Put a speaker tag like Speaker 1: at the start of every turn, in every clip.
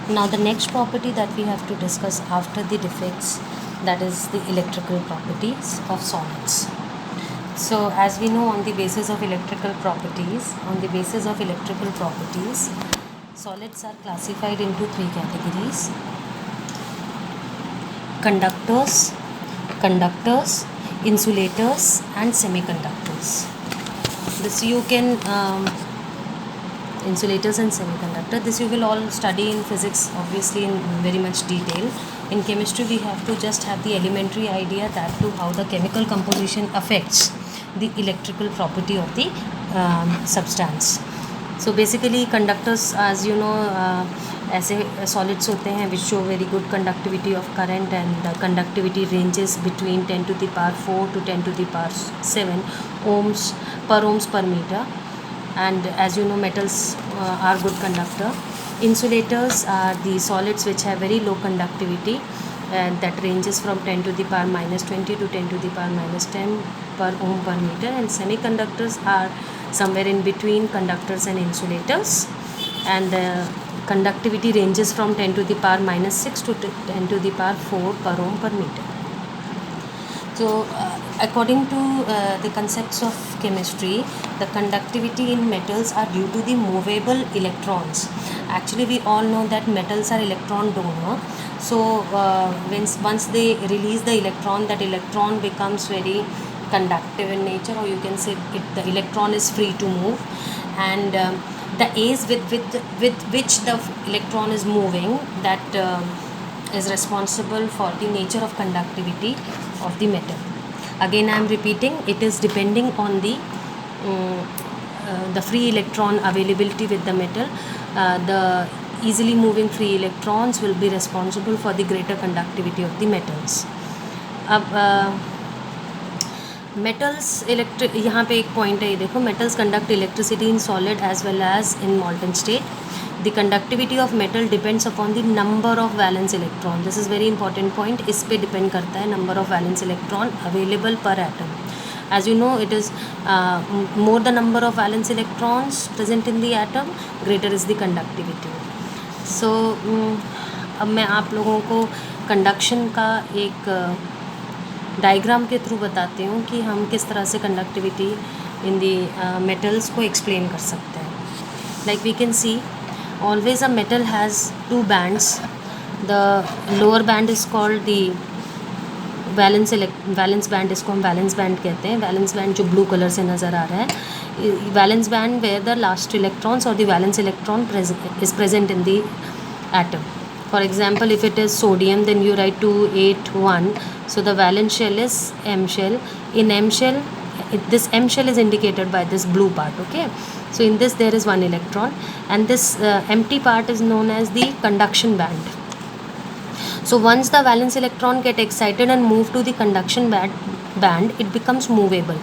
Speaker 1: Now the next property that we have to discuss after the defects, that is the electrical properties of solids. So as we know, on the basis of electrical properties, solids are classified into three categories: conductors, insulators, and semiconductors. This you can insulators and semiconductor. This you will all study in physics, obviously, in very much detail. In chemistry, we have to just have the elementary idea that to how the chemical composition affects the electrical property of the substance. So basically, conductors, as you know, ऐसे solids होते हैं which show very good conductivity of current, and the conductivity ranges between 10 to the power 4 to 10 to the power 7 ohms per meter. And as you know, metals are good conductor. Insulators are the solids which have very low conductivity, and that ranges from 10 to the power minus 20 to 10 to the power minus 10 per ohm per meter. And semiconductors are somewhere in between conductors and insulators, and the conductivity ranges from 10 to the power minus 6 to 10 to the power 4 per ohm per meter. So according to the concepts of chemistry, the conductivity in metals are due to the movable electrons. Actually, we all know that metals are electron donor. So once they release the electron, that electron becomes very conductive in nature, or you can say the electron is free to move, and the ease with which the electron is moving, that is responsible for the nature of conductivity of the metal. Again, I am repeating, it is depending on the free electron availability with the metal. The easily moving free electrons will be responsible for the greater conductivity of the metals. अब metals यहाँ पे एक point है, ये देखो, metals conduct electricity in solid as well as in molten state. The conductivity of metal depends upon the number of valence electron. This is very important point. इस पे depend करता है number of valence electron available per atom. As you know, it is more the number of valence electrons present in the atom, greater is the conductivity. So अब मैं आप लोगों को conduction का एक डायग्राम के थ्रू बताती हूँ कि हम किस तरह से कंडक्टिविटी इन दी मेटल्स को एक्सप्लेन कर सकते हैं. Like we can see, always a metal has two bands. The lower band is called the valence band. इसको हम valence band कहते हैं. valence band जो blue color से नज़र आ रहा है, valence band where the last electrons or the valence electron is present in the atom. For example, if it is sodium, then you write 281. So the valence shell is M shell. In M shell, this M shell is indicated by this blue part. Okay, so in this there is one electron, and this empty part is known as the conduction band. So once the valence electron get excited and move to the conduction band, it becomes movable,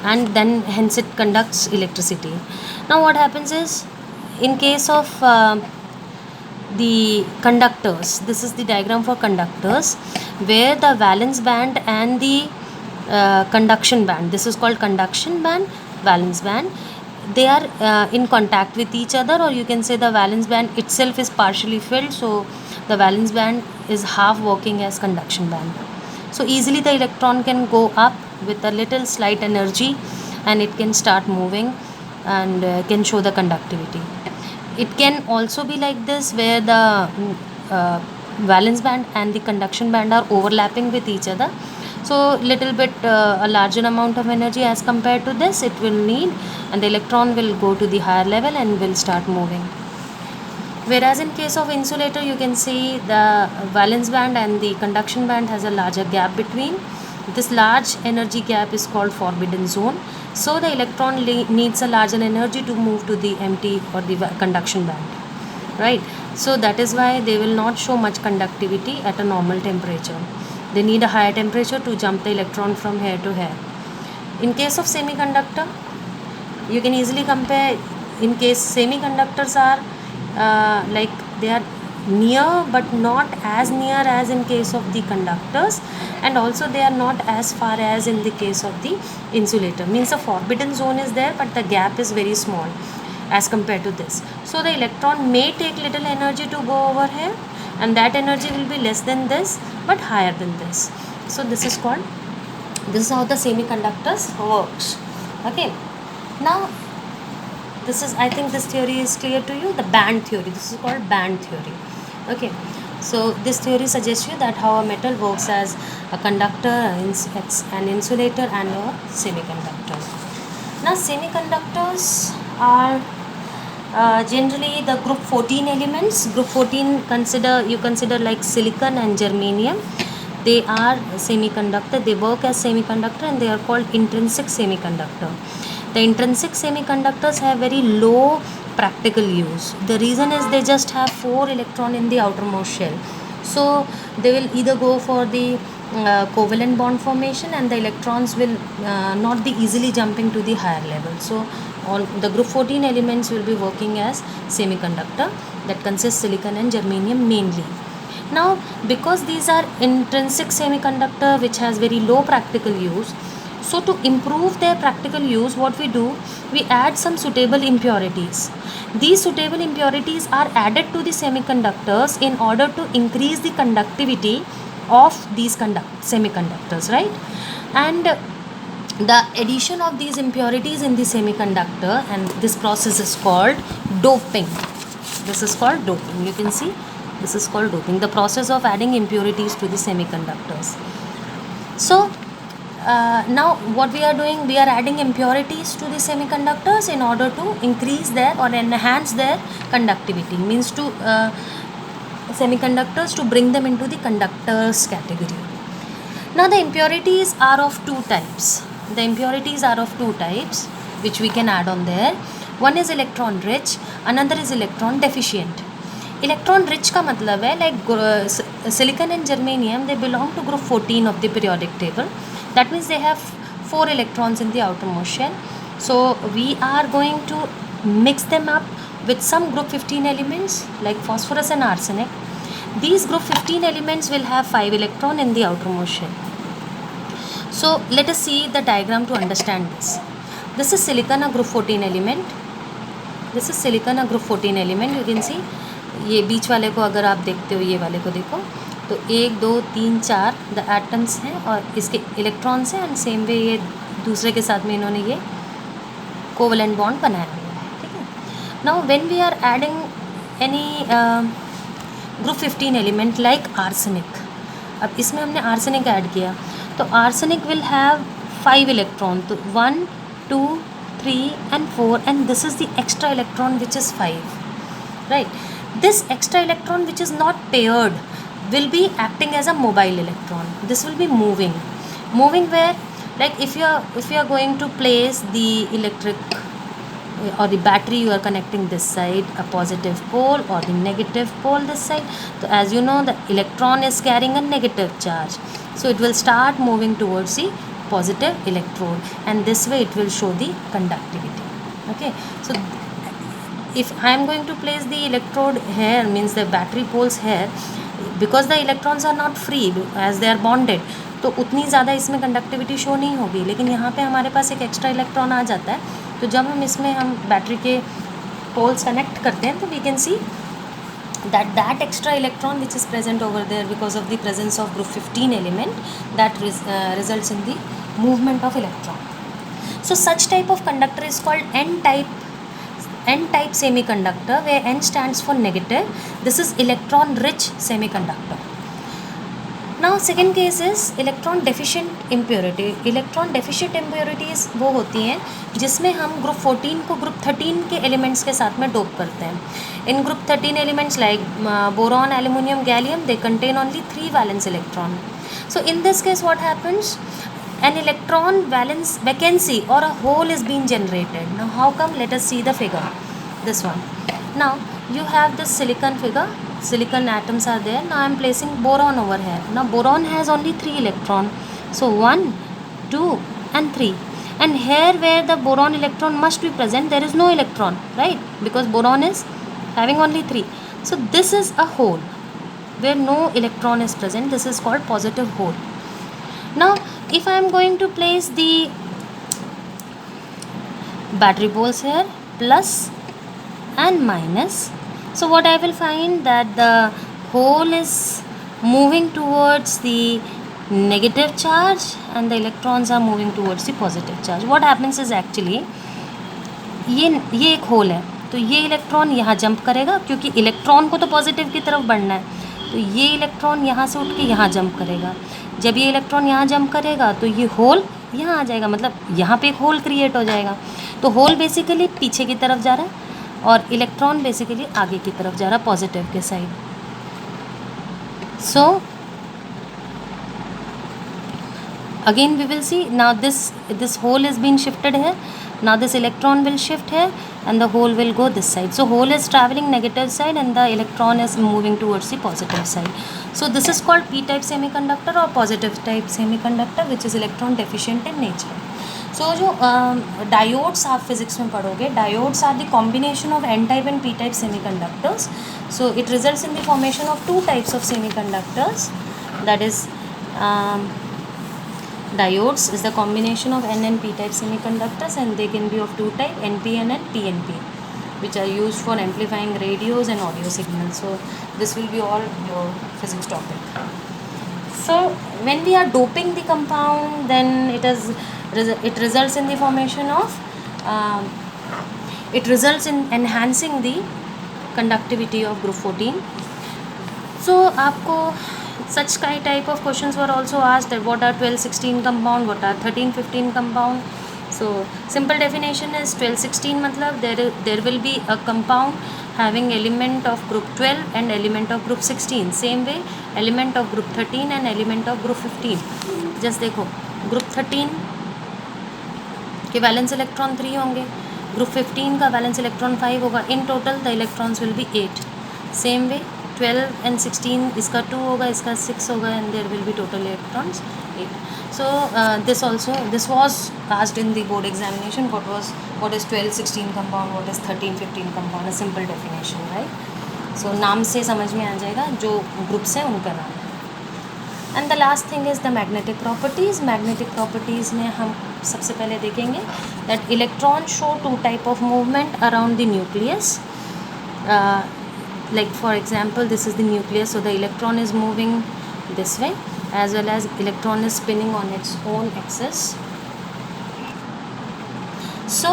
Speaker 1: and then hence it conducts electricity. Now what happens is, in case of the conductors, this is the diagram for conductors, where the valence band and the conduction band, this is called conduction band, valence band, they are in contact with each other, or you can say the valence band itself is partially filled, so the valence band is half working as conduction band. So easily the electron can go up with a little slight energy, and it can start moving and can show the conductivity. It can also be like this, where the valence band and the conduction band are overlapping with each other. So little bit a larger amount of energy as compared to this it will need, and the electron will go to the higher level and will start moving. Whereas in case of insulator, you can see the valence band and the conduction band has a larger gap between. This large energy gap is called forbidden zone. So the electron needs a larger energy to move to the empty or the conduction band, right? So that is why they will not show much conductivity at a normal temperature. They need a higher temperature to jump the electron from here to here. In case of semiconductor, you can easily compare. In case semiconductors are like they are near but not as near as in case of the conductors, and also they are not as far as in the case of the insulator. Means a forbidden zone is there, but the gap is very small as compared to this. So the electron may take little energy to go over here, and that energy will be less than this but higher than this. So this is how the semiconductors works. Okay, now this is, I think this theory is clear to you, the band theory. This is called band theory. Okay, so this theory suggests you that how a metal works as a conductor, an insulator and a semiconductor. Now semiconductors are generally the group 14 elements. Group 14 consider like silicon and germanium. They are semiconductor, they work as semiconductor, and they are called intrinsic semiconductor. The intrinsic semiconductors have very low practical use. The reason is they just have 4 electron in the outermost shell. So they will either go for the covalent bond formation, and the electrons will not be easily jumping to the higher level. So all the group 14 elements will be working as semiconductor that consists silicon and germanium mainly. Now because these are intrinsic semiconductor which has very low practical use, so to improve their practical use, what we do, we add some suitable impurities. These suitable impurities are added to the semiconductors in order to increase the conductivity of these semiconductors, right? And the addition of these impurities in the semiconductor, and this process is called doping. This is called doping. You can see this is called doping, the process of adding impurities to the semiconductors. So now what we are doing, we are adding impurities to the semiconductors in order to increase their or enhance their conductivity, means to semiconductors, to bring them into the conductors category. Now the impurities are of two types. The impurities are of two types which we can add on there. One is electron rich, another is electron deficient. Electron rich का मतलब है like silicon and germanium, they belong to group 14 of the periodic table. That means they have 4 electrons in the outermost shell. So we are going to mix them up with some group 15 elements like phosphorus and arsenic. These group 15 elements will have 5 electrons in the outermost shell. So let us see the diagram to understand this. This is silicon, a group 14 element. This is silicon, a group 14 element. You can see ये बीच वाले को अगर आप देखते हो, ये वाले को देखो तो 1 2 3 4 द एटम्स हैं और इसके इलेक्ट्रॉन्स हैं, एंड सेम वे ये दूसरे के साथ में इन्होंने ये कोवलेंट बॉन्ड बनाया हुआ है. ठीक है. Now when we are adding any group 15 element like arsenic, अब इसमें हमने आर्सेनिक ऐड किया तो आर्सेनिक विल हैव 5 इलेक्ट्रॉन, तो 1 2 3 and 4, and this is the extra electron which is 5, right? This extra electron which is not paired will be acting as a mobile electron. This will be moving where, like if you are going to place the electric or the battery, you are connecting this side a positive pole or the negative pole this side. So as you know, the electron is carrying a negative charge, so it will start moving towards the positive electrode, and this way it will show the conductivity. Okay, so if I am going to place the electrode here, means the battery poles here, because the electrons are not free as they are bonded, तो उतनी ज़्यादा इसमें conductivity show नहीं होगी. लेकिन यहाँ पे हमारे पास एक एक्स्ट्रा इलेक्ट्रॉन आ जाता है, तो जब हम इसमें बैटरी के पोल्स कनेक्ट करते हैं तो we can see that extra electron which is present over there because of the presence of group 15 element, that results in the movement of electron. So such type of conductor is called n-type semiconductor, where n stands for negative. This is electron rich semiconductor. Now second case is electron deficient impurity. Electron deficient impurities वो होती हैं जिसमें हम group 14 को group 13 के elements के साथ में डोप करते हैं. In group 13 elements like boron, aluminum, gallium, they contain only 3 valence electron. So in this case what happens? An electron valence vacancy or a hole is being generated. Now how come? Let us see the figure. This one. Now you have this silicon figure. Silicon atoms are there. Now I am placing boron over here. Now boron has only 3 electron. So 1, 2 and 3. And here where the boron electron must be present, there is no electron, right? Because boron is having only 3. So this is a hole where no electron is present. This is called positive hole. Now if I am going to place the battery poles here plus and minus. So what I will find that the hole is moving towards the negative charge and the electrons are moving towards the positive charge. What happens is actually ये एक whole है, तो ये electron यहाँ jump करेगा क्योंकि electron को तो पॉजिटिव की तरफ बढ़ना है, तो ये इलेक्ट्रॉन यहाँ से उठ के यहाँ जंप करेगा. जब ये इलेक्ट्रॉन यहाँ जंप करेगा तो ये होल यहाँ आ जाएगा, मतलब यहाँ पे एक होल क्रिएट हो जाएगा. तो होल बेसिकली पीछे की तरफ जा रहा है और इलेक्ट्रॉन बेसिकली आगे की तरफ जा रहा है, पॉजिटिव के side. So again we will see now this hole is being shifted here. Now this electron will shift here and the hole will go this side. So hole is traveling negative side and the electron is moving towards the positive side. So this is called p-type semiconductor or positive type semiconductor, which is electron deficient in nature. So जो diodes आप physics में पढ़ोगे, diodes are the combination of n-type and p-type semiconductors. So it results in the formation of two types of semiconductors, that is diodes is the combination of n and p-type semiconductors, and they can be of two type, NPN and PNP, which are used for amplifying radios and audio signals. So this will be all your physics topic. So when we are doping the compound, then it results in the formation of it results in enhancing the conductivity of group 14. So आपको such type of questions were also asked, that what are 12-16 compound, what are 13-15 compound. So simple definition is 12-16 matlab there will be a compound having element of group 12 and element of group 16. Same way element of group 13 and element of group 15. Just देखो group 13 के valence electron 3 होंगे, group 15 का valence electron 5 होगा. In total the electrons will be 8. Same way 12 and 16 इसका 2 होगा, इसका 6 होगा, and there will be total electrons 8. So this was asked in the board examination. What is 12-16 compound, what is 13-15 compound, a simple definition, right? So नाम से समझ में आ जाएगा जो ग्रुप्स हैं उनका नाम. And the last thing is the magnetic properties. Magnetic properties में हम सबसे पहले देखेंगे that electron show two type of movement around the nucleus. Like for example, this is the nucleus, so the electron is moving this way, as well as electron is spinning on its own axis. So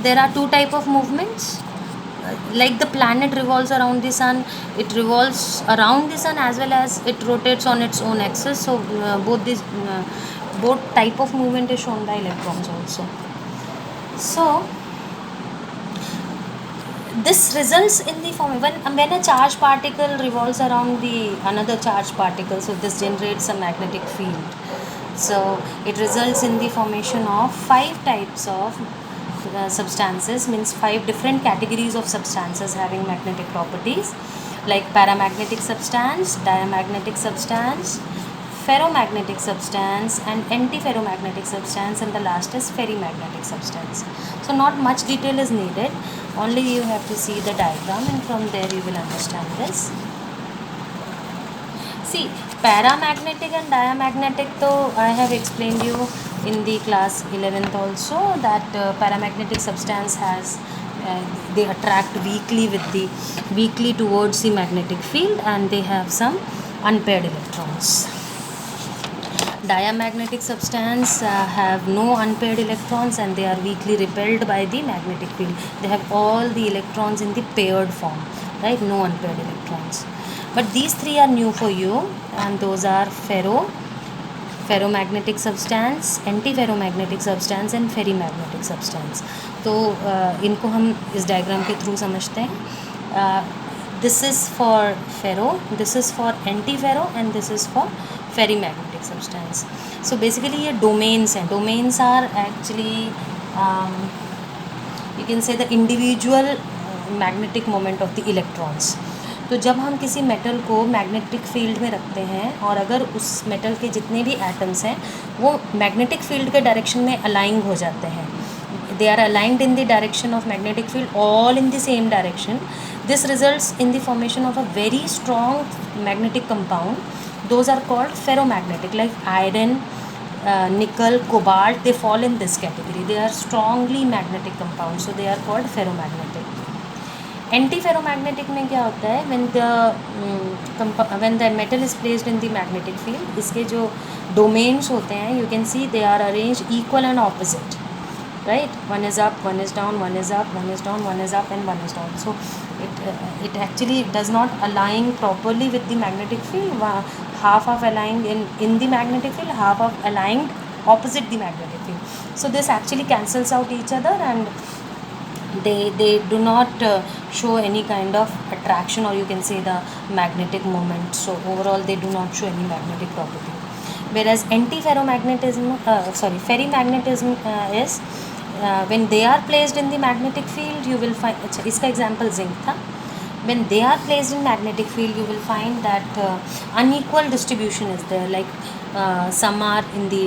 Speaker 1: there are two type of movements. Like the planet revolves around the sun, it revolves around the sun as well as it rotates on its own axis. So both type of movement is shown by electrons also. So this results in the form when a charged particle revolves around the another charged particle, so this generates a magnetic field. So it results in the formation of 5 types of substances, means 5 different categories of substances having magnetic properties, like paramagnetic substance, diamagnetic substance, ferromagnetic substance, and antiferromagnetic substance, and the last is ferrimagnetic substance. So not much detail is needed, only you have to see the diagram and from there you will understand this. See, paramagnetic and diamagnetic, though I have explained you in the class 11th also, that paramagnetic substance has they attract weakly towards the magnetic field, and they have some unpaired electrons. Diamagnetic substance have no unpaired electrons and they are weakly repelled by the magnetic field. They have all the electrons in the paired form, right? No unpaired electrons. But these 3 are new for you, and those are ferromagnetic substance, antiferromagnetic substance, and ferrimagnetic substance. तो इनको हम इस diagram के through समझते हैं. This is for ferro, this is for antiferro, and this is for ferrimagnetic substance. So basically ये domains हैं. Domains are actually you can say the individual magnetic moment of the electrons. तो जब हम किसी metal को magnetic field में रखते हैं और अगर उस मेटल के जितने भी एटम्स हैं वो मैग्नेटिक फील्ड के डायरेक्शन में अलाइन हो जाते हैं, they are aligned in the direction of magnetic field, all in the same direction. This results in the formation of a very strong magnetic compound. Those are called ferromagnetic, like iron, nickel, cobalt, they fall in this category. They are strongly magnetic compounds, so they are called ferromagnetic. Anti ferromagnetic में क्या होता है, when the metal is placed in the magnetic field, इसके जो domains होते हैं you can see they are arrange equal and opposite, right? One is up, one is down, one is up, one is down, one is up, and one is down. So it actually does not align properly with the magnetic field. Half of aligned in the magnetic field, half of aligned opposite the magnetic field. So this actually cancels out each other, and they do not show any kind of attraction, or you can say the magnetic moment. So overall they do not show any magnetic property. Whereas ferrimagnetism is when they are placed in the magnetic field, you will find, अच्छा इसका example zinc था, when they are placed in magnetic field you will find that unequal distribution is there, like some are in the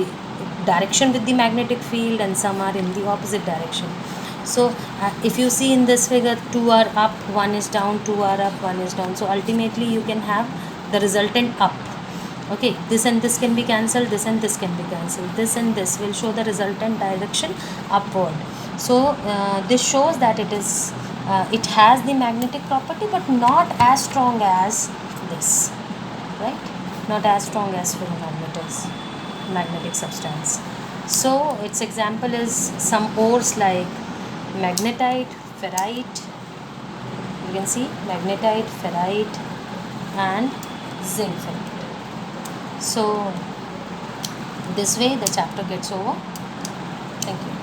Speaker 1: direction with the magnetic field and some are in the opposite direction. So if you see in this figure, two are up, one is down, two are up, one is down, so ultimately you can have the resultant up. Okay, this and this can be cancelled, this and this can be cancelled, this and this will show the resultant direction upward. So this shows that it has the magnetic property but not as strong as this, right? Not as strong as magnetic substance. So its example is some ores like magnetite, ferrite, you can see magnetite, ferrite and zinc ferrite. So this way the chapter gets over. Thank you.